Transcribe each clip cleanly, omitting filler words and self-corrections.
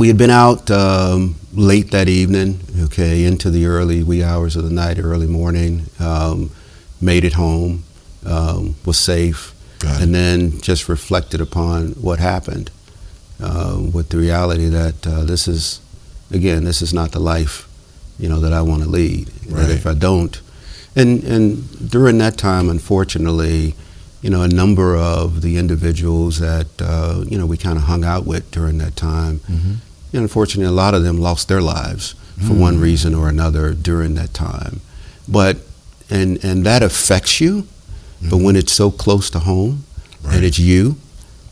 We had been out late that evening, okay, into the early wee hours of the night, early morning. Made it home, was safe, and then just reflected upon what happened with the reality that this is not the life, that I want to lead. Right. That if I don't, and during that time, unfortunately, a number of the individuals that we kind of hung out with during that time, unfortunately, a lot of them lost their lives for one reason or another during that time. But and that affects you, but when it's so close to home and it's you,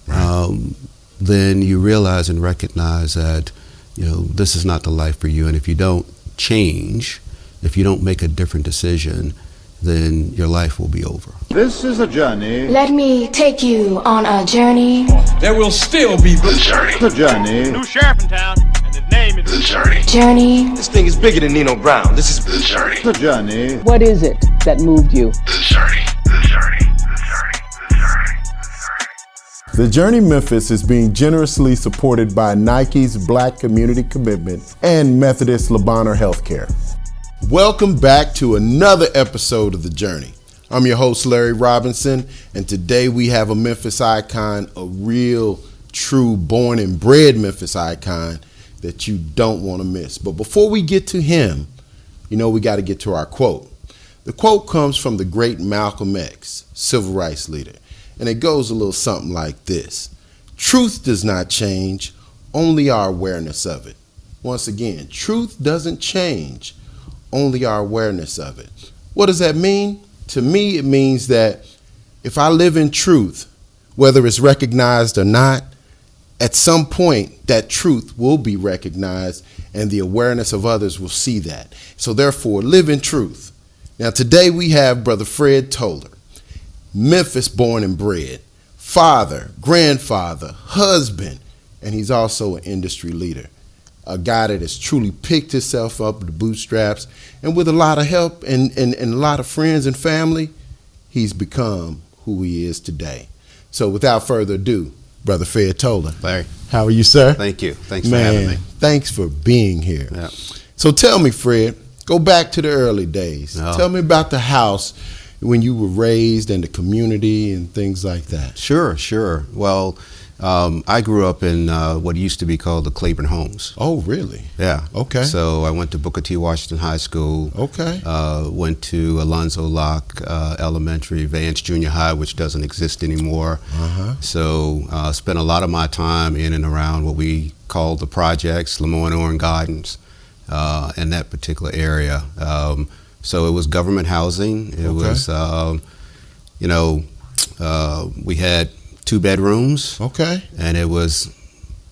then you realize and recognize that this is not the life for you. And if you don't change, if you don't make a different decision, then your life will be over. This is a journey. Let me take you on a journey. There will still be The journey. The journey. New sheriff in town, and his name is The journey. Journey. This thing is bigger than Nino Brown. This is The journey. The journey. What is it that moved you? The journey. The journey. The journey. The journey. The journey. The Journey Memphis is being generously supported by Nike's Black Community Commitment and Methodist Labanner Healthcare. Welcome back to another episode of The Journey. I'm your host, Larry Robinson, and today we have a Memphis icon, a real, true, born and bred Memphis icon that you don't want to miss. But before we get to him, we got to get to our quote. The quote comes from the great Malcolm X, civil rights leader, and it goes a little something like this. Truth does not change, only our awareness of it. Once again, truth doesn't change, only our awareness of it. What does that mean? To me, it means that if I live in truth, whether it's recognized or not, at some point that truth will be recognized and the awareness of others will see that. So therefore, live in truth. Now today we have Brother Fred Towler, Memphis born and bred, father, grandfather, husband, and he's also an industry leader. A guy that has truly picked himself up the bootstraps, and with a lot of help and a lot of friends and family, he's become who he is today. So without further ado, Brother Fred Towler. Larry. How are you, sir? Thank you. Thanks for having me. Thanks for being here. Yeah. So tell me, Fred, go back to the early days. Oh. Tell me about the house when you were raised and the community and things like that. Sure. Well, I grew up in what used to be called the Claiborne Homes. Oh, really? Yeah. Okay. So I went to Booker T. Washington High School. Okay. Went to Alonzo Locke Elementary, Vance Junior High, which doesn't exist anymore. So spent a lot of my time in and around what we call the projects, Lemoyne Gardens, in that particular area. So it was government housing. It was, we had 2 bedrooms. Okay. And it was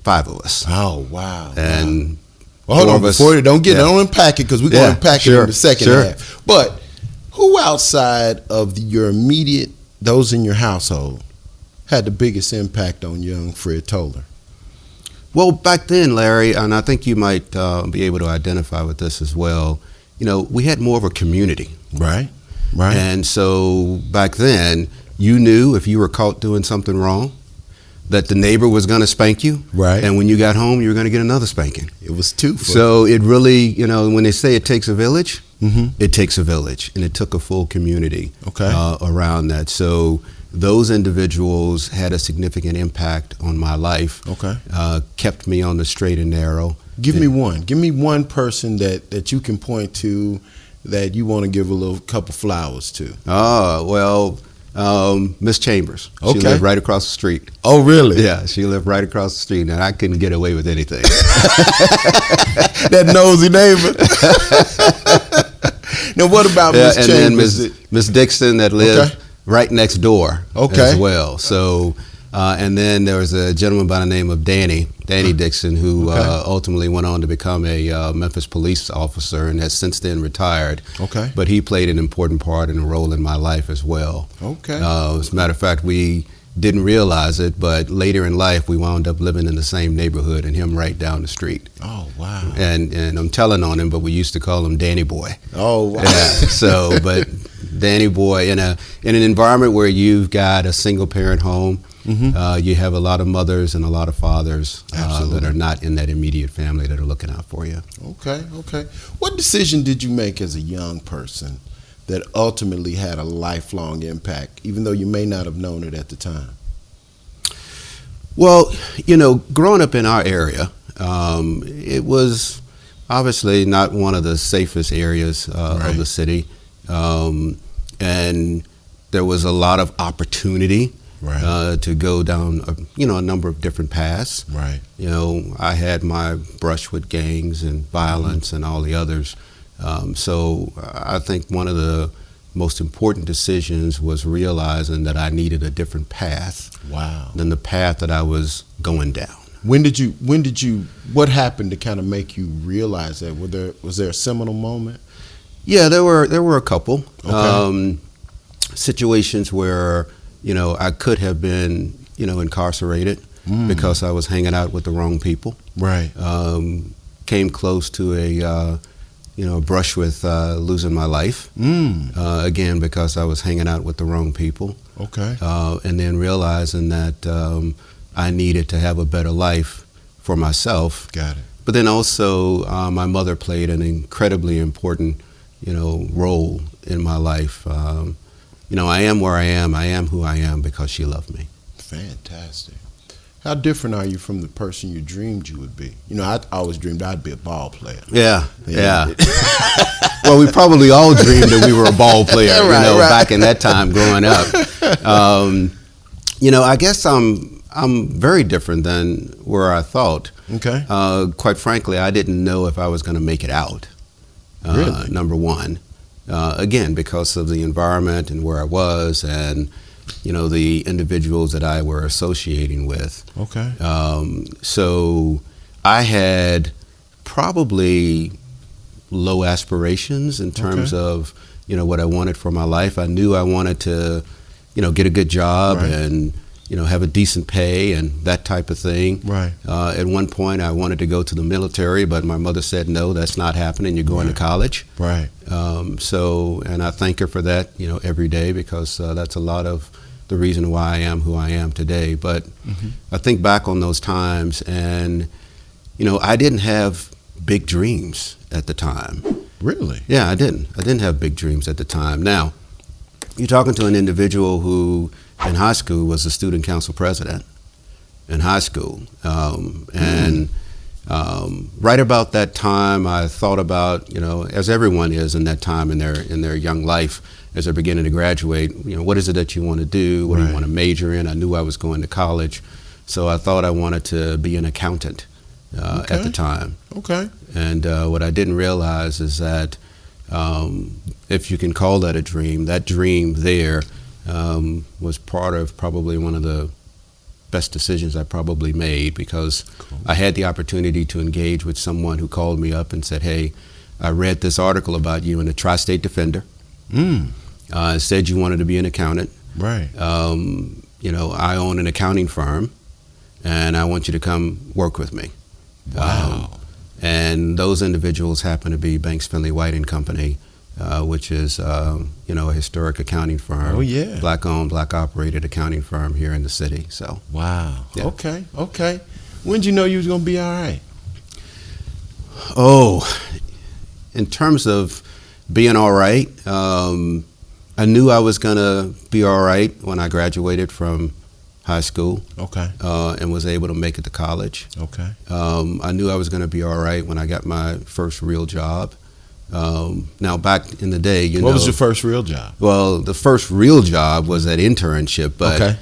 5 of us. Oh, wow. And well, hold on, before don't unpack it, because we're going to unpack it in the second half. But who outside of your immediate, those in your household, had the biggest impact on young Fred Towler? Well, back then, Larry, and I think you might be able to identify with this as well, we had more of a community. Right. And so back then, you knew if you were caught doing something wrong, that the neighbor was going to spank you. Right. And when you got home, you were going to get another spanking. It was 2. So it really, when they say it takes a village, Mm-hmm. It takes a village, and it took a full community Okay. Around that. So those individuals had a significant impact on my life. Okay. Kept me on the straight and narrow. Give me one person that you can point to that you want to give a little couple flowers to. Miss Chambers. Okay. She lived right across the street. Oh, really? Yeah, she lived right across the street, and I couldn't get away with anything. That nosy neighbor. Now, what about Miss Chambers? And then Miss Dixon that lived right next door as well. So, and then there was a gentleman by the name of Danny Dixon, who ultimately went on to become a Memphis police officer and has since then retired. Okay. But he played an important part and a role in my life as well. Okay. As a matter of fact, we didn't realize it, but later in life, we wound up living in the same neighborhood and him right down the street. Oh, wow. And I'm telling on him, but we used to call him Danny Boy. Oh, wow. Yeah, so, but Danny Boy, in an environment where you've got a single parent home, you have a lot of mothers and a lot of fathers that are not in that immediate family that are looking out for you. Okay. What decision did you make as a young person that ultimately had a lifelong impact, even though you may not have known it at the time? Well, growing up in our area, it was obviously not one of the safest areas of the city. And there was a lot of opportunity to go down, a number of different paths. Right. I had my brush with gangs and violence and all the others. So I think one of the most important decisions was realizing that I needed a different path than the path that I was going down. What happened to kind of make you realize that? Was there a seminal moment? Yeah, there were a couple situations where I could have been incarcerated because I was hanging out with the wrong people. Right. Came close to a brush with losing my life. Again, because I was hanging out with the wrong people. Okay. And then realizing that I needed to have a better life for myself. Got it. But then also, my mother played an incredibly important, role in my life. I am where I am. I am who I am because she loved me. Fantastic. How different are you from the person you dreamed you would be? I always dreamed I'd be a ball player. Yeah. Well, we probably all dreamed that we were a ball player, back in that time growing up. I guess I'm very different than where I thought. Okay. Quite frankly, I didn't know if I was going to make it out. Really? Number one. Again, because of the environment and where I was and the individuals that I were associating with. Okay. So I had probably low aspirations in terms of, what I wanted for my life. I knew I wanted to, get a good job and, have a decent pay and that type of thing. Right. At one point I wanted to go to the military, but my mother said, no, that's not happening. You're going to college. Right. And I thank her for that, every day because that's a lot of the reason why I am who I am today. But I think back on those times and, I didn't have big dreams at the time. Really? Yeah, I didn't. I didn't have big dreams at the time. Now, you're talking to an individual who in high school was a student council president in high school. Right about that time, I thought about, as everyone is in that time in their young life, as they're beginning to graduate, what is it that you want to do? What do you want to major in? I knew I was going to college, so I thought I wanted to be an accountant at the time. Okay. And what I didn't realize is that if you can call that a dream, that dream there was part of probably one of the best decisions I probably made because I had the opportunity to engage with someone who called me up and said, hey, I read this article about you in the Tri-State Defender. Said you wanted to be an accountant. Right. I own an accounting firm and I want you to come work with me. Wow. And those individuals happen to be Banks, Finley, White and Company, which is, a historic accounting firm. Oh, yeah. Black-owned, black-operated accounting firm here in the city. So. Wow. Yeah. Okay. When did you know you was going to be all right? Oh, in terms of being all right, I knew I was going to be all right when I graduated from high school. Okay. And was able to make it to college. Okay. I knew I was going to be all right when I got my first real job. Now, back in the day, what was your first real job? Well, the first real job was that internship. But,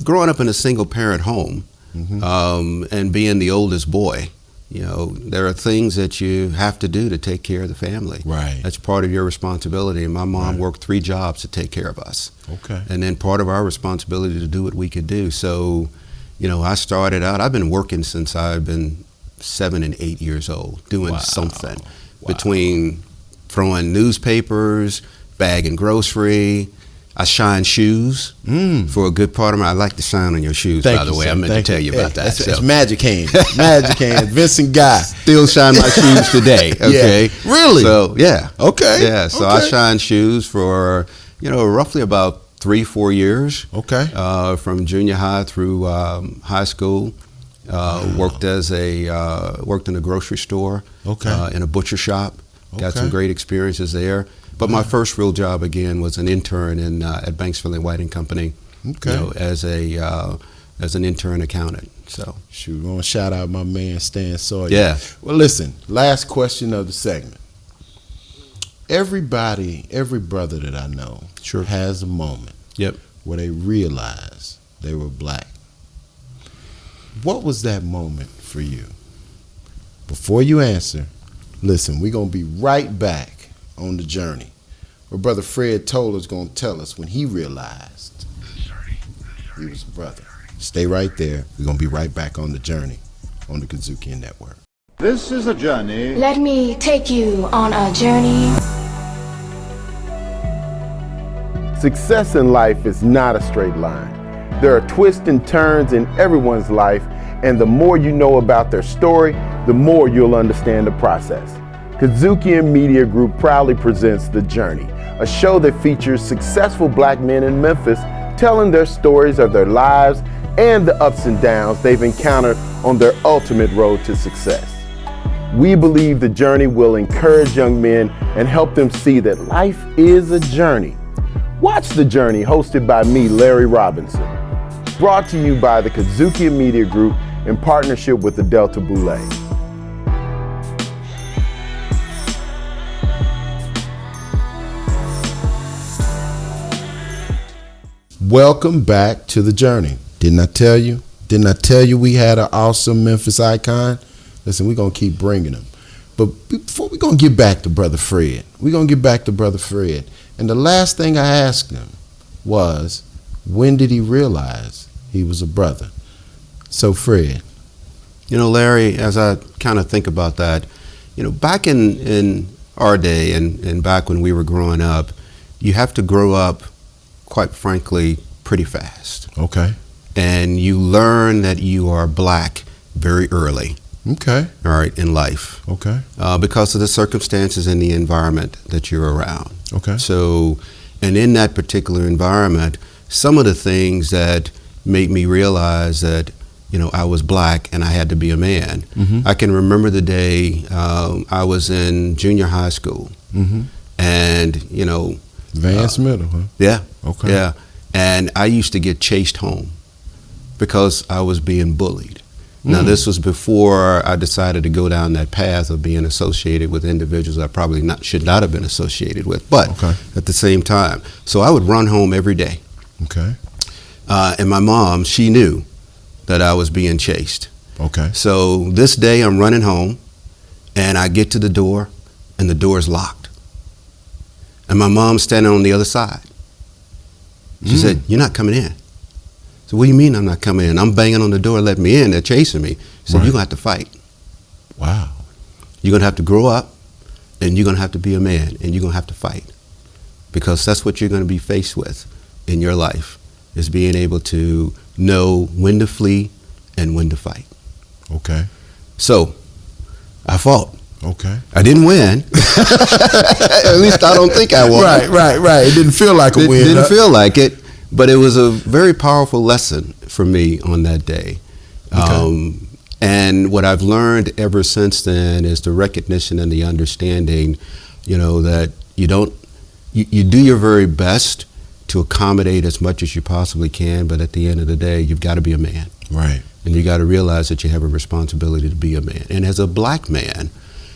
growing up in a single-parent home and being the oldest boy, there are things that you have to do to take care of the family. Right. That's part of your responsibility. And my mom worked 3 jobs to take care of us. Okay. And then part of our responsibility to do what we could do. So, I started out, I've been working since I've been 7 and 8 years old, doing something. Between throwing newspapers, bagging grocery. I shine shoes for a good part of my. I like to shine on your shoes, by the way. I meant to tell you about that. It's Magic Hands. Magic Hands. Vincent Guy. Still shine my shoes today. Okay. Yeah. Really? So, yeah. Okay. Yeah. So I shine shoes for, roughly about 3-4 years. Okay. From junior high through high school. Worked in a grocery store. Okay. In a butcher shop. Got Okay. some great experiences there. But my first real job again was an intern at Banksville and White and Company. Okay. You know, as an intern accountant. So Shoot, we want to shout out my man Stan Sawyer. yeah. Well, listen, last question of the segment. Every brother that I know Sure. has a moment Yep. where they realize they were black. What was that moment for you? Before you answer, listen, we're going to be right back on the journey where Brother Fred Towler is going to tell us when he realized he was a brother. Stay right there. We're going to be right back on the journey on the Kazukian Network. This is a journey. Let me take you on a journey. Success in life is not a straight line. There are twists and turns in everyone's life, and the more you know about their story, the more you'll understand the process. Kazukian Media Group proudly presents The Journey, a show that features successful black men in Memphis telling their stories of their lives and the ups and downs they've encountered on their ultimate road to success. We believe The Journey will encourage young men and help them see that life is a journey. Watch The Journey, hosted by me, Larry Robinson. Brought to you by the Kazukian Media Group in partnership with the Delta Boulé. Welcome back to The Journey. Didn't I tell you? Didn't I tell you we had an awesome Memphis icon? Listen, we're going to keep bringing them. But before we're going to get back to Brother Fred, and the last thing I asked him was, when did he realize he was a brother? So, Fred. You know, Larry, as I kind of think about that, you know, back in our day and back when we were growing up, you have to grow up, quite frankly, pretty fast. Okay. And you learn that you are black very early. Okay. All right, in life. Okay. Because of the circumstances and the environment that you're around. Okay. So, and in that particular environment, some of the things that made me realize that, you know, I was black and I had to be a man. Mm-hmm. I can remember the day I was in junior high school. Mm-hmm. And, you know. Advanced middle, huh? Yeah. Okay. Yeah. And I used to get chased home because I was being bullied. Now, this was before I decided to go down that path of being associated with individuals I probably should not have been associated with, but at the same time. So I would run home every day. Okay. And my mom, she knew that I was being chased. Okay. So this day I'm running home, and I get to the door, and the door is locked. And my mom's standing on the other side. She said, "You're not coming in." So, what do you mean I'm not coming in? I'm banging on the door, let me in. They're chasing me. She said, "You're going to have to fight. Wow. You're going to have to grow up, and you're going to have to be a man, and you're going to have to fight. Because that's what you're going to be faced with in your life, is being able to know when to flee and when to fight." Okay. So, I fought. Okay. I didn't win. At least I don't think I won. Right. It didn't feel like a win. It didn't feel like it. But it was a very powerful lesson for me on that day. Okay. And what I've learned ever since then is the recognition and the understanding, you know, that you do your very best to accommodate as much as you possibly can, but at the end of the day, you've got to be a man. Right. And you got to realize that you have a responsibility to be a man. And as a black man,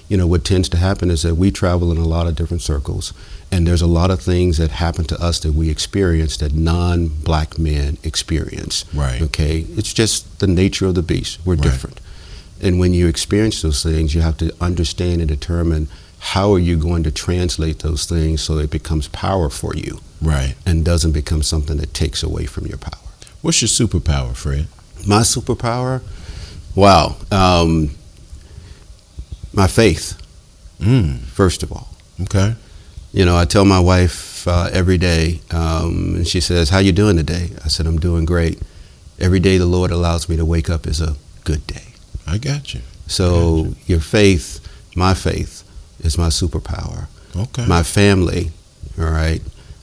you know, what tends to happen is that we travel in a lot of different circles, and there's a lot of things that happen to us that we experience that non-black men experience. Right. Okay? It's just the nature of the beast. We're different. And when you experience those things, you have to understand and determine how are you going to translate those things so it becomes power for you. Right. And doesn't become something that takes away from your power. What's your superpower, Fred? My superpower? Wow. My faith, first of all. Okay. You know, I tell my wife every day, and she says, "How you doing today?" I said, "I'm doing great. Every day the Lord allows me to wake up is a good day." I got you. So your faith, my faith, is my superpower. Okay. My family, all right,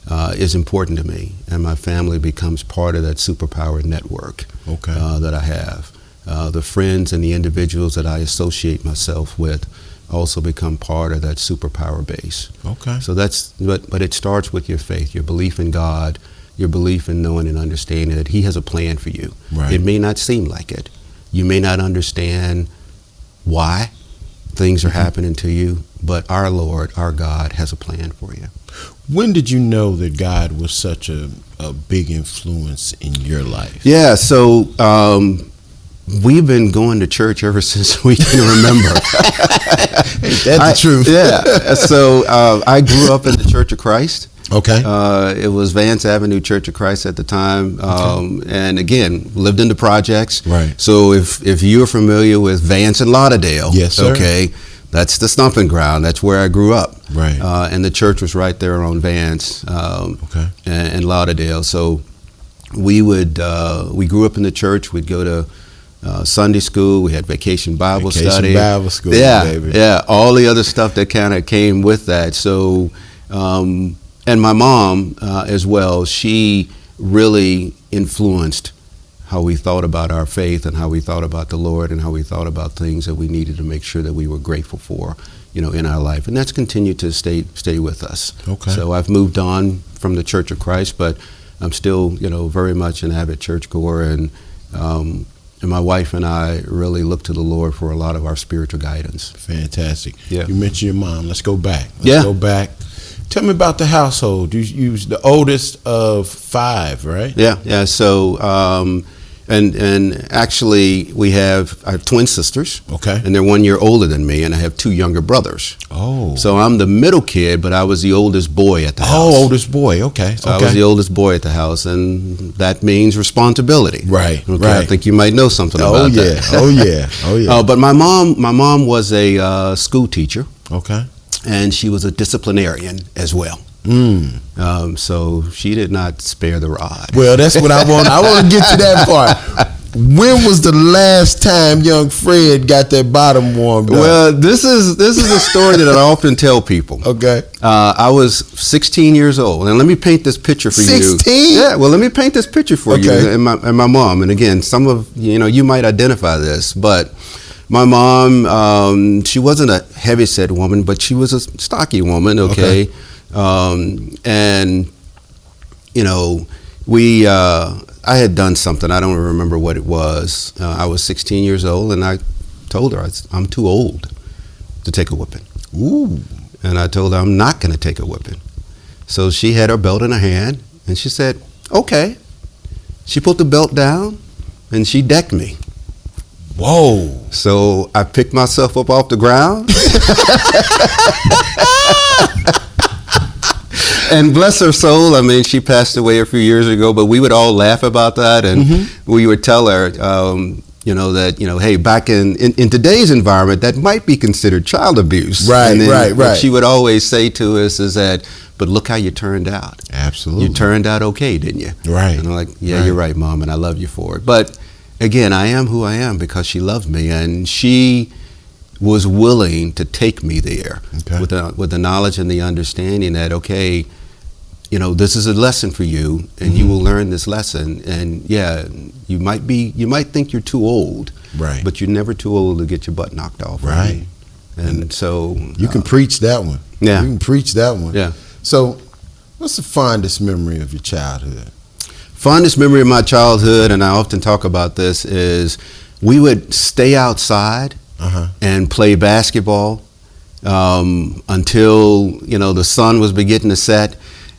is important to me, and my family becomes part of that superpower network that I have. The friends and the individuals that I associate myself with also become part of that superpower base. Okay. So but it starts with your faith, your belief in God, your belief in knowing and understanding that He has a plan for you. Right. It may not seem like it. You may not understand why things are happening to you, but our Lord, our God, has a plan for you. When did you know that God was such a big influence in your life? Yeah, so we've been going to church ever since we can remember. Ain't that the truth? Yeah. So I grew up in the Church of Christ. Okay. It was Vance Avenue Church of Christ at the time. And again, lived in the projects. Right. So if you're familiar with Vance and Lauderdale, yes, sir. Okay, that's the stomping ground. That's where I grew up. Right. And the church was right there on Vance and Lauderdale. So we grew up in the church. We'd go to Sunday school. We had vacation Bible study. Bible school, yeah, baby. Yeah, all the other stuff that kind of came with that. So, and my mom as well, she really influenced how we thought about our faith and how we thought about the Lord and how we thought about things that we needed to make sure that we were grateful for, in our life. And that's continued to stay with us. Okay. So I've moved on from the Church of Christ, but I'm still, very much an avid churchgoer, and my wife and I really look to the Lord for a lot of our spiritual guidance. Fantastic. Yeah. You mentioned your mom. Let's go back. Yeah. Go back. Tell me about the household. You was the oldest of 5, right? Yeah. So, and actually, I have twin sisters. Okay. And they're 1 year older than me, and I have 2 younger brothers. Oh. So I'm the middle kid, but I was the oldest boy at the house. Oh, oldest boy. Okay. So I was the oldest boy at the house, and that means responsibility. Right. Okay. Right. I think you might know something about that. Oh yeah. Oh yeah. But my mom was a school teacher. Okay. And she was a disciplinarian as well. So she did not spare the rod. Well, that's what I want. I want to get to that part. When was the last time young Fred got that bottom warmed up? Well, this is a story that I often tell people. Okay. I was 16 years old, and let me paint this picture for 16? you. 16? Yeah. Well, let me paint this picture for you and my mom. And again, some of you might identify this, but my mom, she wasn't a heavy-set woman, but she was a stocky woman. Okay. And I had done something. I don't remember what it was. I was 16 years old, and I told her I'm too old to take a whipping. Ooh. And I told her I'm not going to take a whipping. So she had her belt in her hand, and she said, okay. She put the belt down, and she decked me. Whoa. So I picked myself up off the ground. And bless her soul, I mean, she passed away a few years ago, but we would all laugh about that, and we would tell her, that, hey, back in today's environment, that might be considered child abuse. Right. What she would always say to us is that, but look how you turned out. Absolutely. You turned out okay, didn't you? Right. And I'm like, yeah, you're right, Mom, and I love you for it. But again, I am who I am because she loved me, and she was willing to take me there with the knowledge and the understanding that, okay, this is a lesson for you, and you will learn this lesson. And yeah, you might think you're too old, right? But you're never too old to get your butt knocked off, right? And so you can preach that one. Yeah, you can preach that one. Yeah. So, what's the fondest memory of your childhood? Fondest memory of my childhood, and I often talk about this, is we would stay outside and play basketball until the sun was beginning to set,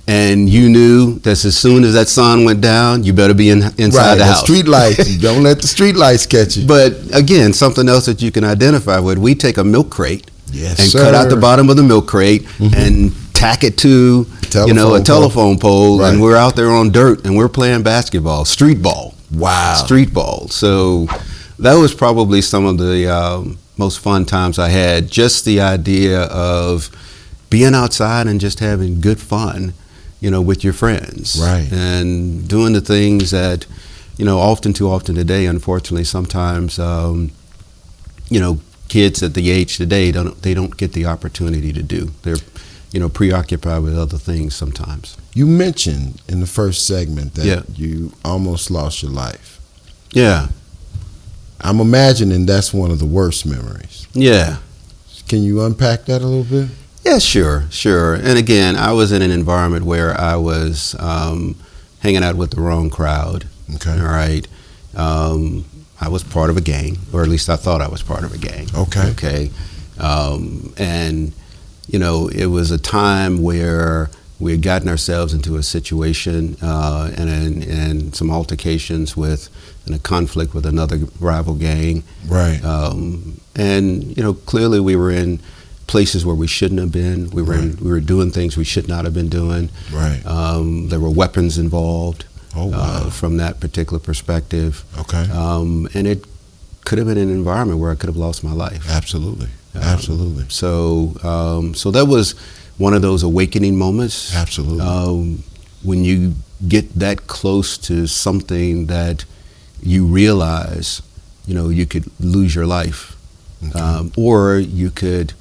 and you knew that as soon as that sun went down, you better be inside the house. Street lights. Don't let the street lights catch you. But again, something else that you can identify with: we take a milk crate and sir. cut out the bottom of the milk crate and tack it to a telephone pole, and we're out there on dirt and we're playing basketball, street ball. Wow. Street ball. So that was probably some of the most fun times I had. Just the idea of being outside and just having good fun, with your friends. Right. And doing the things that, too often today, unfortunately, sometimes, kids at the age today, they don't get the opportunity to do. They're, preoccupied with other things sometimes. You mentioned in the first segment that Yeah. you almost lost your life. Yeah, I'm imagining that's one of the worst memories. yeah. Can you unpack that a little bit? Yeah, sure. And again, I was in an environment where I was hanging out with the wrong crowd. Okay. All right. I was part of a gang, or at least I thought I was part of a gang. Okay. Okay. And, it was a time where we had gotten ourselves into a situation and some altercations and a conflict with another rival gang. Right. And clearly we were in places where we shouldn't have been. We were doing things we should not have been doing. Right. There were weapons involved. Oh, wow. From that particular perspective. Okay. And it could have been an environment where I could have lost my life. Absolutely. So that was one of those awakening moments. Absolutely. When you get that close to something that you realize, you could lose your life, Okay. or you could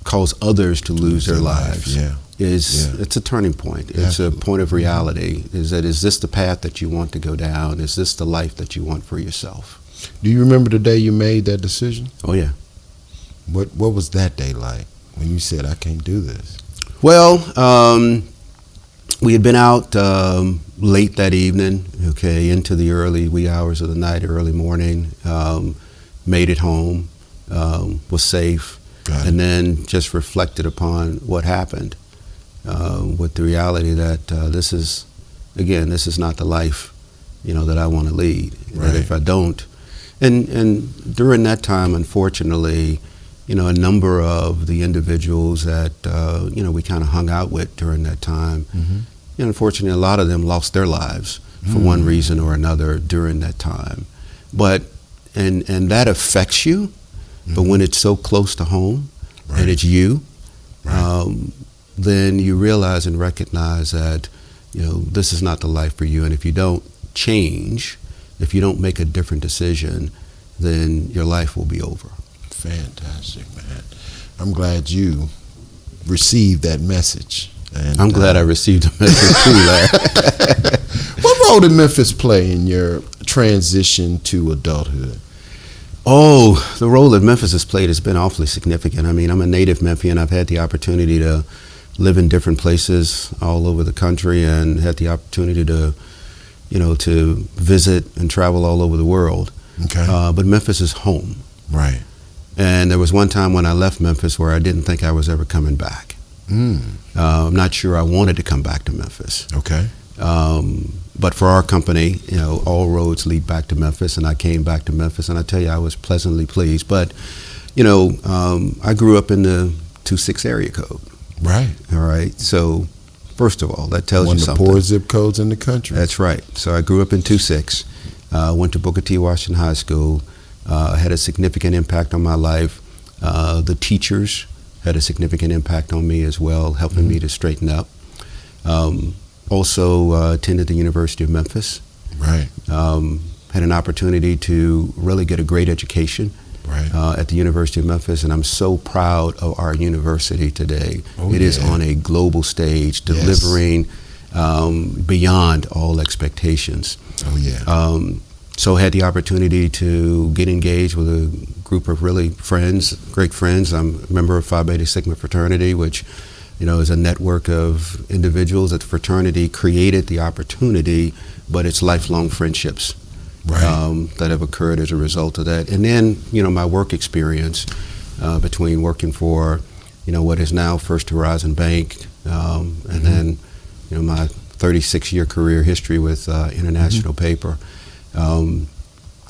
cause others to lose their lives. Yeah. It's a turning point. It's Absolutely. a point of reality. Is this the path that you want to go down? Is this the life that you want for yourself? Do you remember the day you made that decision? Oh yeah. What was that day like when you said, I can't do this? Well, we had been out late that evening, into the early wee hours of the night, early morning, made it home, was safe, Got it. and then just reflected upon what happened with the reality that this is not the life, that I want to lead. Right. That if I don't, and during that time, unfortunately, a number of the individuals that we kind of hung out with during that time, unfortunately, a lot of them lost their lives for one reason or another during that time. But and that affects you. But when it's so close to home, Right. and it's you, Right. then you realize and recognize that this is not the life for you. And if you don't change, if you don't make a different decision, then your life will be over. Fantastic, man. I'm glad you received that message. And I'm glad I received a message too, lad. What role did Memphis play in your transition to adulthood? Oh, the role that Memphis has played has been awfully significant. I mean, I'm a native Memphian. I've had the opportunity to live in different places all over the country and had the opportunity to, to visit and travel all over the world. Okay. But Memphis is home. Right. And there was one time when I left Memphis where I didn't think I was ever coming back. I'm not sure I wanted to come back to Memphis. Okay. But for our company, all roads lead back to Memphis, and I came back to Memphis, and I tell you, I was pleasantly pleased. But, I grew up in the 26 area code. Right. All right. So, first of all, that tells One you of the something. poorest zip codes in the country. That's right. So I grew up in 26, went to Booker T. Washington High School, had a significant impact on my life. The teachers had a significant impact on me as well, helping me to straighten up. Also attended the University of Memphis. Right. Had an opportunity to really get a great education Right. at the University of Memphis, and I'm so proud of our university today. Oh, It is yeah. on a global stage, delivering beyond all expectations. Oh, yeah. So had the opportunity to get engaged with a group of really friends, great friends. I'm a member of Phi Beta Sigma fraternity, which is a network of individuals that the fraternity created the opportunity, but it's lifelong friendships Right. that have occurred as a result of that. And then, my work experience between working for, what is now First Horizon Bank, and then, my 36-year career history with International Paper.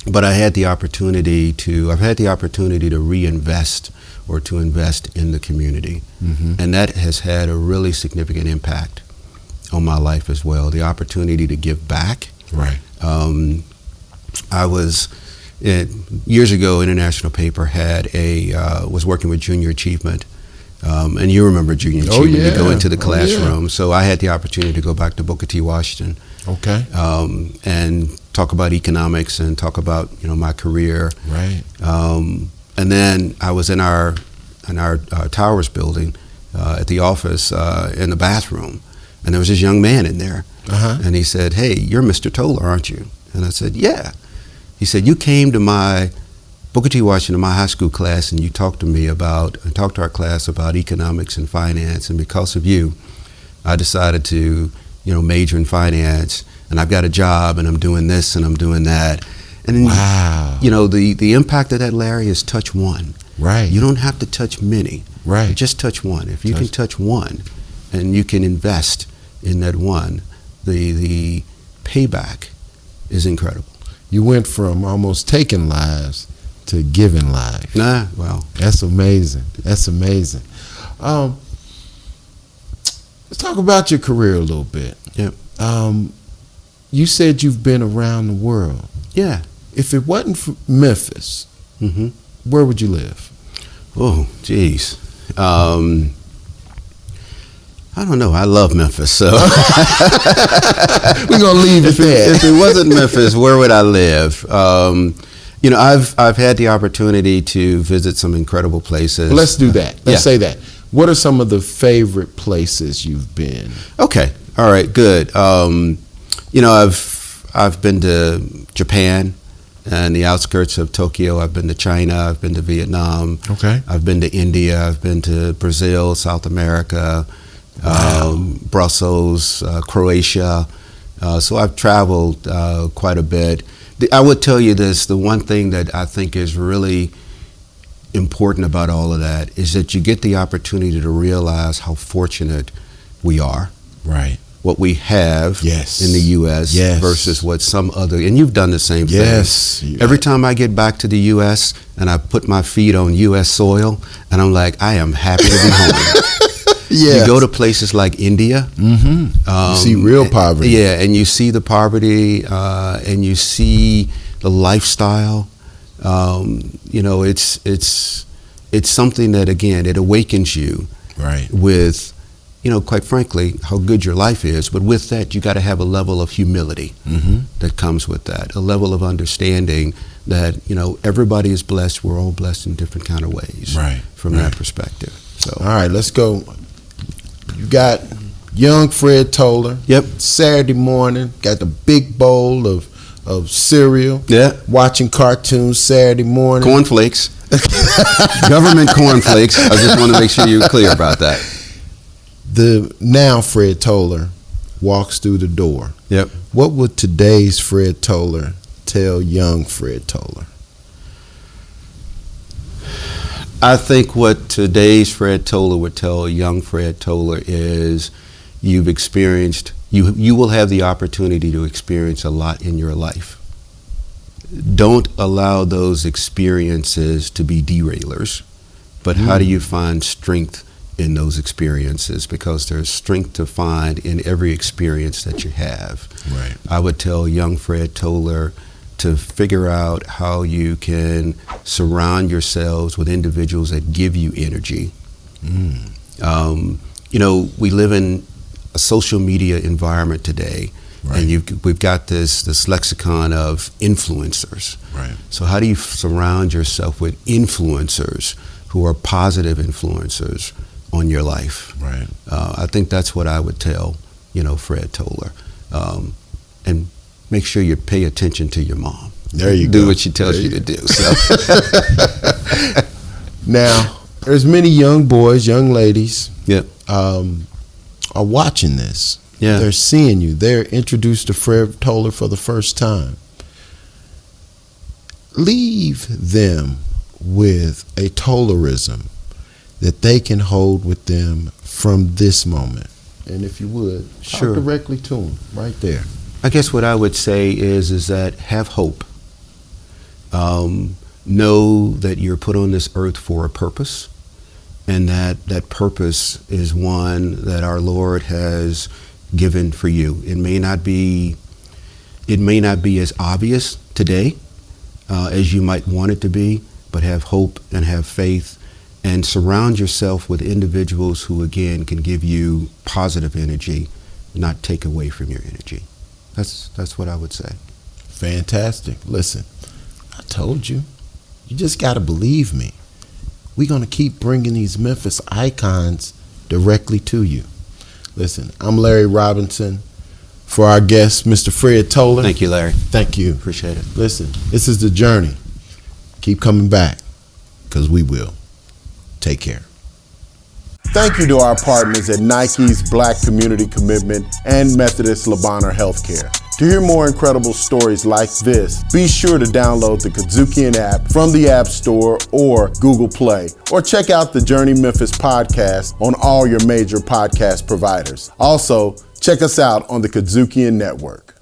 But I've had the opportunity to reinvest or to invest in the community. And that has had a really significant impact on my life as well. The opportunity to give back. Right. I was, years ago, International Paper was working with Junior Achievement. And you remember Junior Achievement, yeah. you go into the Oh, classroom. yeah. So I had the opportunity to go back to Booker T. Washington. Okay. And talk about economics and talk about my career. Right. And then I was in our Towers building at the office in the bathroom, and there was this young man in there, and he said, "Hey, you're Mr. Towler, aren't you?" And I said, "Yeah." He said, "You came to my Booker T. Washington, my high school class, and you talked to our class about economics and finance, and because of you, I decided to, major in finance, and I've got a job, and I'm doing this, and I'm doing that." And wow. The impact of that, Larry, is touch one. Right. You don't have to touch many. Right. Just touch one. If you can touch one, and you can invest in that one, the payback is incredible. You went from almost taking lives to giving life. Well, that's amazing. That's amazing. Let's talk about your career a little bit. Yep. You said you've been around the world. Yeah. If it wasn't for Memphis, where would you live? Oh, geez. I don't know. I love Memphis, so we're gonna leave it there. If it wasn't Memphis, where would I live? I've had the opportunity to visit some incredible places. Well, let's do that. Let's say that. What are some of the favorite places you've been? Okay. All right. Good. I've been to Japan and the outskirts of Tokyo. I've been to China. I've been to Vietnam. Okay. I've been to India. I've been to Brazil, South America, Brussels, Croatia. So I've traveled quite a bit. I would tell you this, the one thing that I think is really important about all of that is that you get the opportunity to realize how fortunate we are. Right. What we have in the U.S. versus what some other, and you've done the same thing. Yes. Every time I get back to the U.S. and I put my feet on U.S. soil, and I'm like, I am happy to be home. You go to places like India. You see real poverty. Yeah, and you see the poverty, and you see the lifestyle. It's something that, again, it awakens you. Right. With, quite frankly, how good your life is. But with that, you got to have a level of humility that comes with that, a level of understanding that, everybody is blessed. We're all blessed in different kind of ways. Right. From that perspective. So. All right, let's go. You got young Fred Towler. Yep. Saturday morning, got the big bowl of cereal. Yeah. Watching cartoons Saturday morning. Cornflakes. Government cornflakes. I just want to make sure you're clear about that. Now Fred Towler walks through the door. Yep. What would today's Fred Towler tell young Fred Towler? I think what today's Fred Towler would tell young Fred Towler is you will have the opportunity to experience a lot in your life. Don't allow those experiences to be derailers, but how do you find strength in those experiences? Because there's strength to find in every experience that you have. Right. I would tell young Fred Towler to figure out how you can surround yourselves with individuals that give you energy. We live in a social media environment today, and we've got this lexicon of influencers. Right. So how do you surround yourself with influencers who are positive influencers on your life? Right. I think that's what I would tell, Fred Towler. And make sure you pay attention to your mom. There you go. Do what she tells you to do. So. Now, there's many young boys, young ladies, Yep. Are watching this. Yeah. They're seeing you. They're introduced to Fred Towler for the first time. Leave them with a Towlerism that they can hold with them from this moment. And if you would, talk directly to them right there. I guess what I would say is that have hope. Know that you're put on this earth for a purpose, and that purpose is one that our Lord has given for you. It may not be as obvious today as you might want it to be, but have hope and have faith, and surround yourself with individuals who, again, can give you positive energy, not take away from your energy. That's what I would say. Fantastic. Listen, I told you. You just got to believe me. We're going to keep bringing these Memphis icons directly to you. Listen, I'm Larry Robinson. For our guest, Mr. Fred Towler. Thank you, Larry. Thank you. Appreciate it. Listen, this is the journey. Keep coming back, because we will. Take care. Thank you to our partners at Nike's Black Community Commitment and Methodist Labanner Healthcare. To hear more incredible stories like this, be sure to download the Kazukian app from the App Store or Google Play, or check out the Journey Memphis podcast on all your major podcast providers. Also, check us out on the Kazukian Network.